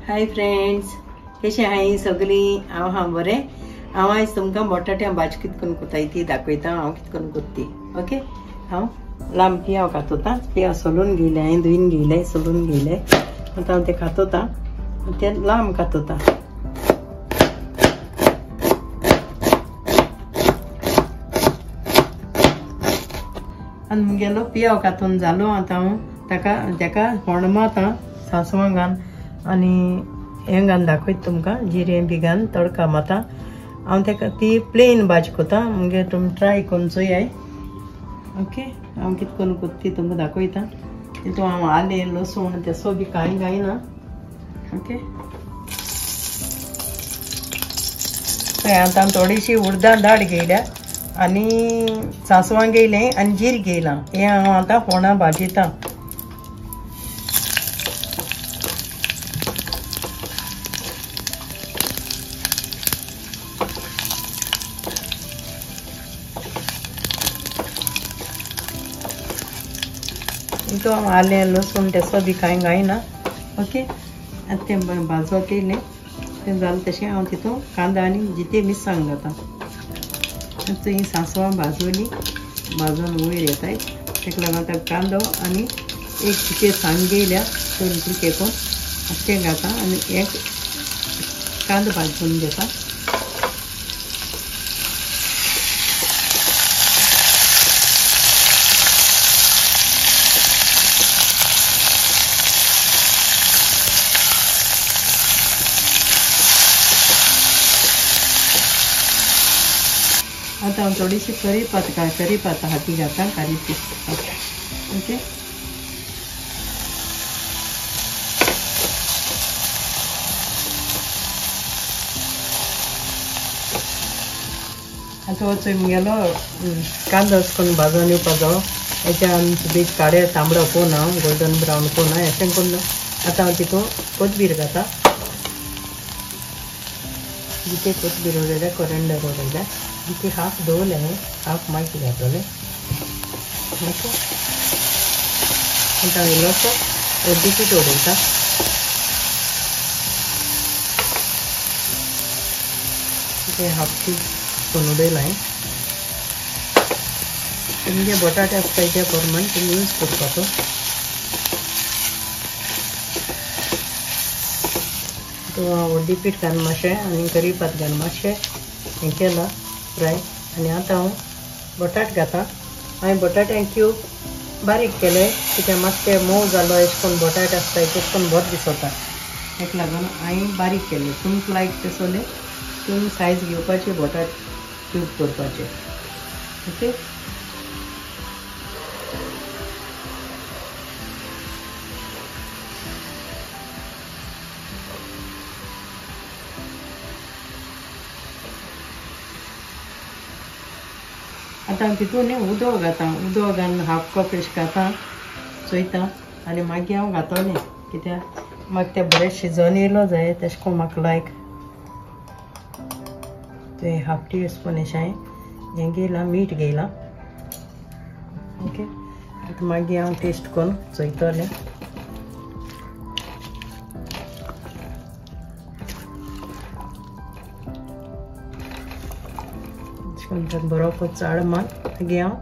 Hi friends, कशें हाय सगळीं? हांव बरें. हांव आयज तुमकां बटाट्या भाजी कितें करून कोत्ताय ती दाखयता. हांव कितें करून कोत्ती. ओके, हांव लांब पियाव कातोता. पियाव सोलून घेयले, हांवें धुवन घेयले, सोलून घेयले. आतां हांव ते कातोता. ते लांब कातोता. आनी मुगेलो पियाव कातून जालो. आतां हांव तेका होणमाता सांसवां घाल आनी हें घालन दाखयता तुमकां. जिरें बी घालन तडका माता. हांव तेका ती प्लेन भाजी कोता. मुगे तुमी ट्राय करून चोयाय. ओके, हांव कितें करून कोत्ता ती तुमकां दाखयता. तितून हांव आलें लसूण ते सोबी कांय घायना. ओके, आतां थोडीशी उडदां दाळ घेयल्या आनी सांसवां घेयलें आनी जीर घेयलां. हें हांव आतां फोंडां भाजयता. तो आलें लसूण ते सोबी कांय घायना. ओके, आतां तें भाजोत येयलें. तें जालें तशें हांव तितून कांदा आनी जितें मिरसांग घालता. आतां ही सांसवां भाजून वयर येताय. तेका लागून आतां कांदो आनी एक चिके सांग घेयल्या चलकी केकून तें घालता आनी एक कांदो भाजून घेता. आता हांव थोडीशी करीपाता हाती घालता. कारी पीस. ओके, आतां हो चोय मुगेलो कांदो अशें करून भाजून येवपा जायो. हेच्यान बीट काळे तांबडो कोन्न हांव गोल्डन ब्रावन कोन्न अशें करून आतां हांव तितून कोथबीर घालता. जिते कोथबीर उडयल्या, कोरिएंडर उडयल्या. जिते हाफ दवरलें हांवें, हाफ मागीर घातलें. ओके, आतां इल्लोसो पीठ उडयता. ते हाफ टी स्पून उडयलां हांवें. तुमगे बटाटे आसताय त्या प्रमाण तुमी यूज करपाचो. तो हळदी पीठ घालून मातशें आनी करीपात घालून मातशें हें केलां फ्राय. आनी आतां हांव बटाट घालता. हांवें बटाट्यांक क्यूब बारीक केले कित्याक मातशें मोव जालो अशें करून बटाट आसताय तेश करून बरें दिसता. तेका लागून हांवें बारीक केले. तुमकां लायक तसोले तुमी सायज घेवपाचे, बटाट क्यूब करपाचे. ओके, आतां तितून उदक घालता. उदक घालून हाफ कप अशें घालता, चोयता आनी मागीर हांव घातलें कित्याक म्हाका तें बरें शिजोन येयलो जाय तेश कोन्न म्हाका लायक. ते हाफ टी स्पून अशें हांवें हें घेयलां, मीठ घेयलां. ओके, आतां मागीर हांव टेस्ट करून चोयतलें. बरोबर चाळ मान मागीर हांव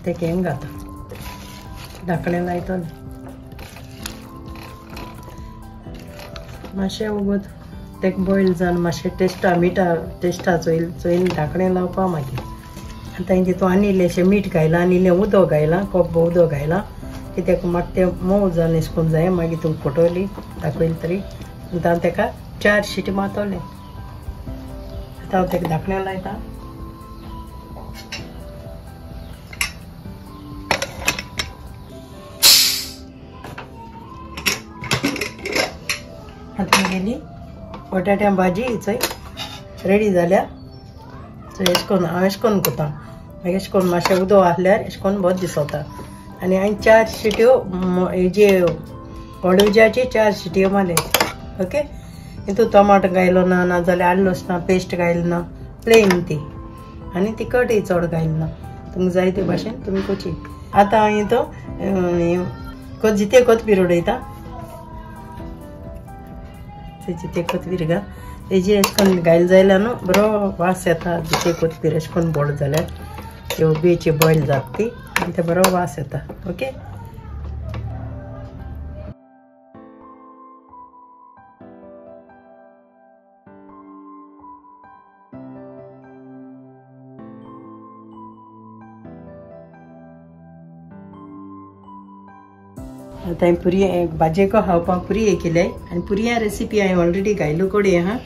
तेका हें घालता. धाकणें लायतलें. मातशें वगत तेका बॉयल जावन मातशें टेस्टा मिठा टेस्टा चोयन धाकणें लावपा. मागीर आतां हांवें तितून आनी इल्लेशें मीठ घायलां आनी इल्लें उदक घायलां, कप उदक घायलां कित्याक म्हाका तें मोव जावन अशें करून जाय. मागीर तुमकां फोटोली दाखयली तरी. आतां हांव तेका 4 शिटी मारतलें. आतां हांव तेका धाकणें लायता. आतां मुगेली बटाट्या भाजी चोय रेडी जाल्या. सो अशें करून हांव अशें करून कोता. मागीर अशें करून मातशें उदक आहल्यार अशें करून बरें दिसता. आनी हांवें 4 शिट्यो हेजी कोडुजाची 4 शिट्यो मारले. ओके, हितून टोमाटो घायलो ना, नाजाल्यार आलं लसणा पेस्ट घायलो ना, प्लेन ती. आनी तिखटय चड घायलो ना. तुमकां जाय ते भाशेन तुमी कोची. आतां हांव हितून जिते कोथबीर उडयता. तेजी ते कोथमीर घाल तेजी अशें करून घायल जायला न्हू बरो वास येता ते कोथमीर अशें करून बोड जाल्यार त्यो बेची बॉयल जाता ती आनी ते बरो वास येता ओके आता हांवें पुरी भाजयेको खावपाक पुरी हे केल्याय आनी पुरया रेसिपी हांवें ऑलरेडी घायलो कोडे हा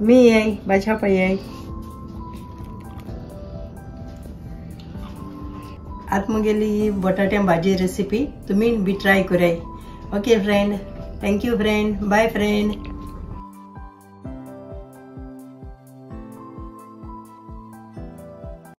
मी येय भाजी खावपा येय आतां मुगेली ही बटाट्या भाजी रेसिपी तुमी बी ट्राय कराय okay friend thank you friend bye friend